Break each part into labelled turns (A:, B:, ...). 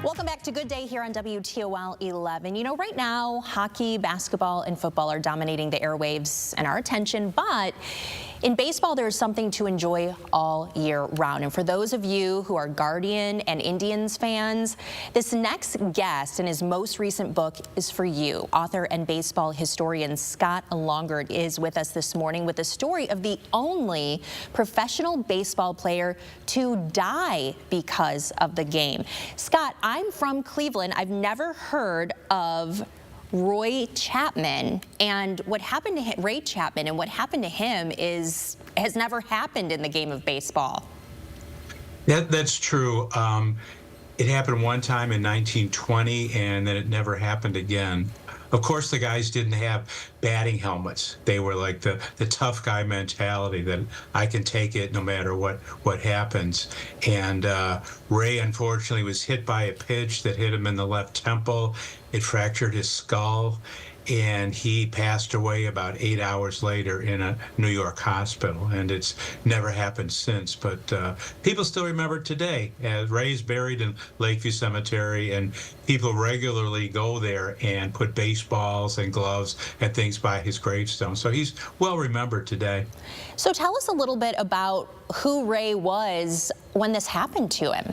A: Welcome back to Good Day here on WTOL 11. You know, right now, hockey, basketball, and football are dominating the airwaves and our attention, but in baseball, there's something to enjoy all year round. And for those of you who are Guardian and Indians fans, this next guest in his most recent book is for you. Author and baseball historian Scott Longert is with us this morning with the story of the only professional baseball player to die because of the game. Scott, I'm from Cleveland. I've never heard of Ray Chapman, and what happened to Ray Chapman and what happened to him has never happened in the game of baseball.
B: That's true. It happened one time in 1920, and then it never happened again. Of course, the guys didn't have batting helmets. They were like the tough guy mentality that I can take it no matter what happens. And Ray, unfortunately, was hit by a pitch that hit him in the left temple. It fractured his skull, and he passed away about 8 hours later in a New York hospital, and it's never happened since. But people still remember today. Ray's buried in Lakeview Cemetery, and people regularly go there and put baseballs and gloves and things by his gravestone. So he's well remembered today.
A: So tell us a little bit about who Ray was when this happened to him.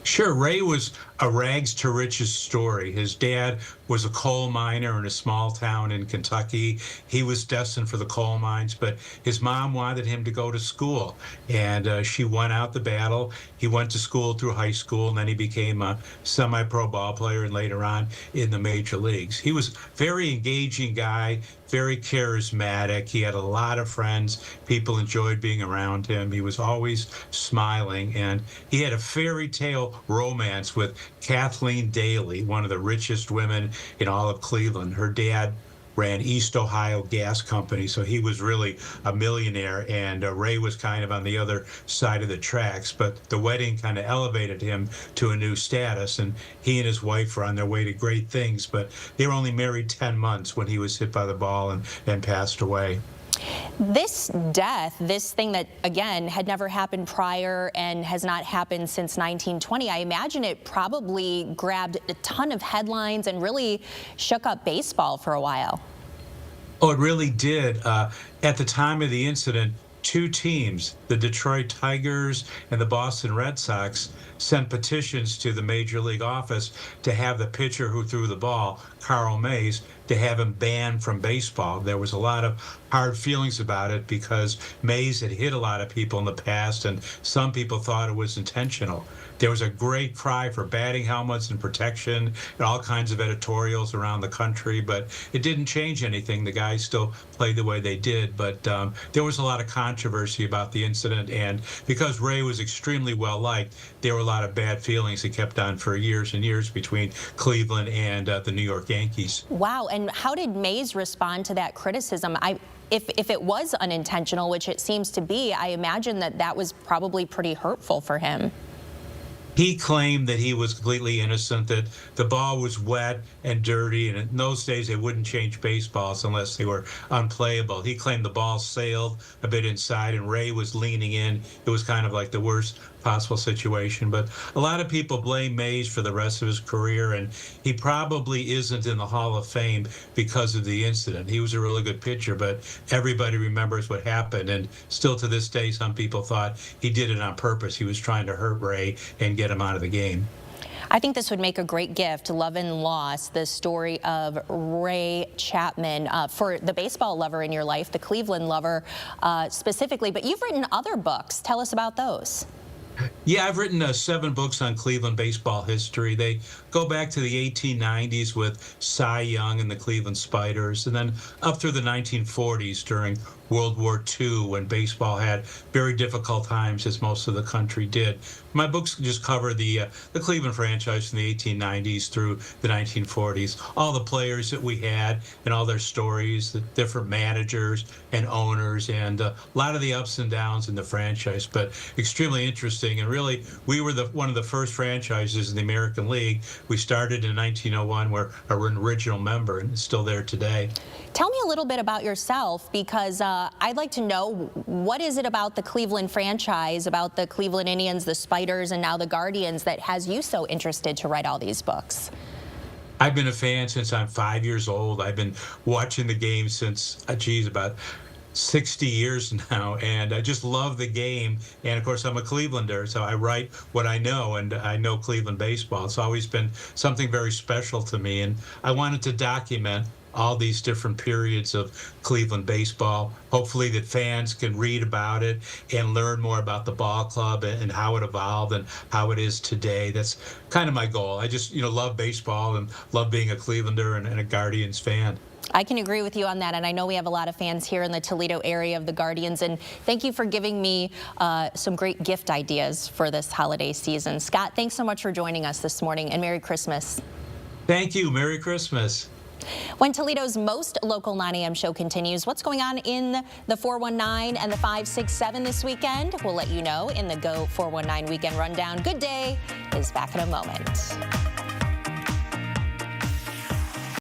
B: Sure. Ray was a rags to riches story. His dad was a coal miner in a small town in Kentucky. He was destined for the coal mines, but his mom wanted him to go to school, and she won out the battle. He went to school through high school, and then he became a semi-pro ball player and later on in the major leagues. He was a very engaging guy, very charismatic. He had a lot of friends. People enjoyed being around him. He was always smiling, and he had a fairy tale romance with Kathleen Daly, one of the richest women in all of Cleveland. Her dad ran East Ohio Gas Company, so he was really a millionaire, and Ray was kind of on the other side of the tracks, but the wedding kind of elevated him to a new status, and he and his wife were on their way to great things, but they were only married 10 months when he was hit by the ball and passed away.
A: This death, this thing that, again, had never happened prior and has not happened since 1920, I imagine it probably grabbed a ton of headlines and really shook up baseball for a while.
B: Oh, it really did. At the time of the incident, two teams, the Detroit Tigers and the Boston Red Sox, sent petitions to the Major League office to have the pitcher who threw the ball, Carl Mays, to have him banned from baseball. There was a lot of hard feelings about it because Mays had hit a lot of people in the past, and some people thought it was intentional. There was a great cry for batting helmets and protection and all kinds of editorials around the country, but it didn't change anything. The guys still played the way they did, but there was a lot of controversy about the incident, and because Ray was extremely well liked, there were a lot of bad feelings that kept on for years and years between Cleveland and the New York Yankees.
A: Wow, and how did Mays respond to that criticism? If it was unintentional, which it seems to be, I imagine that was probably pretty hurtful for him.
B: He claimed that he was completely innocent, that the ball was wet and dirty, and in those days they wouldn't change baseballs unless they were unplayable. He claimed the ball sailed a bit inside and Ray was leaning in. It was kind of like the worst possible situation, but a lot of people blame Mays for the rest of his career, and he probably isn't in the Hall of Fame because of the incident. He was a really good pitcher, but everybody remembers what happened, and still to this day some people thought he did it on purpose. He was trying to hurt Ray and get him out of the game.
A: I think this would make a great gift, Love and Loss, the story of Ray Chapman, for the baseball lover in your life, the Cleveland lover specifically, but you've written other books. Tell us about those.
B: Yeah, I've written 7 books on Cleveland baseball history. They go back to the 1890s with Cy Young and the Cleveland Spiders, and then up through the 1940s during World War II when baseball had very difficult times, as most of the country did. My books just cover the Cleveland franchise from the 1890s through the 1940s, all the players that we had and all their stories, the different managers and owners, and a lot of the ups and downs in the franchise, but extremely interesting. And really, we were one of the first franchises in the American League. We started in 1901, we're an original member, and it's still there today.
A: Tell me a little bit about yourself, because I'd like to know, what is it about the Cleveland franchise, about the Cleveland Indians, the Spiders, and now the Guardians that has you so interested to write all these books?
B: I've been a fan since I'm 5 years old. I've been watching the game since, about 60 years now, and I just love the game. And of course, I'm a Clevelander, so I write what I know, and I know Cleveland baseball. It's always been something very special to me, and I wanted to document all these different periods of Cleveland baseball. Hopefully that fans can read about it and learn more about the ball club and how it evolved and how it is today. That's kind of my goal. I just, love baseball and love being a Clevelander and a Guardians fan.
A: I can agree with you on that, and I know we have a lot of fans here in the Toledo area of the Guardians, and thank you for giving me some great gift ideas for this holiday season. Scott, thanks so much for joining us this morning, and Merry Christmas.
B: Thank you. Merry Christmas.
A: When Toledo's most local 9 a.m. show continues, what's going on in the 419 and the 567 this weekend? We'll let you know in the Go 419 Weekend Rundown. Good Day is back in a moment.